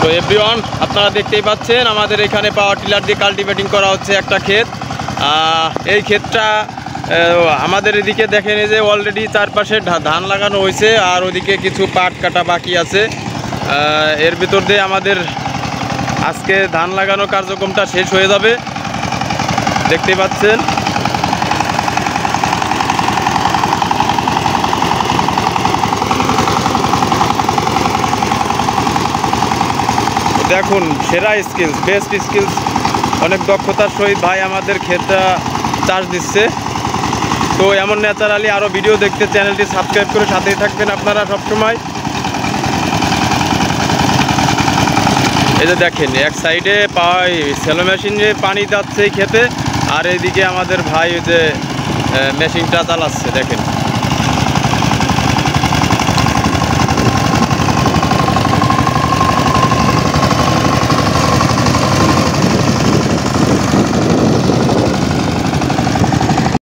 তো এভরিওয়ান, আপনারা দেখতেই পাচ্ছেন আমাদের এখানে পাওয়ার টিলার দিয়ে কাল্টিভেটিং করা হচ্ছে একটা ক্ষেত। এই ক্ষেতটা আমাদের এদিকে দেখেন যে অলরেডি চারপাশে ধান লাগানো হয়েছে, আর ওদিকে কিছু পাট কাটা বাকি আছে। এর ভিতর দিয়ে আমাদের আজকে ধান লাগানো কার্যক্রমটা শেষ হয়ে যাবে, দেখতেই পাচ্ছেন। দেখুন, সেরা স্কিলস, বেস্ট স্কিলস, অনেক দক্ষতার সহিত ভাই আমাদের ক্ষেতটা চাষ দিচ্ছে। তো এমন ন্যাচারালি আরও ভিডিও দেখতে চ্যানেলটি সাবস্ক্রাইব করে সাথেই থাকবেন আপনারা সবসময়। এই যে দেখেন, এক সাইডে সেলো মেশিনে পানি যাচ্ছে এই ক্ষেতে, আর এইদিকে আমাদের ভাই ওই যে মেশিনটা চালাচ্ছে দেখেন।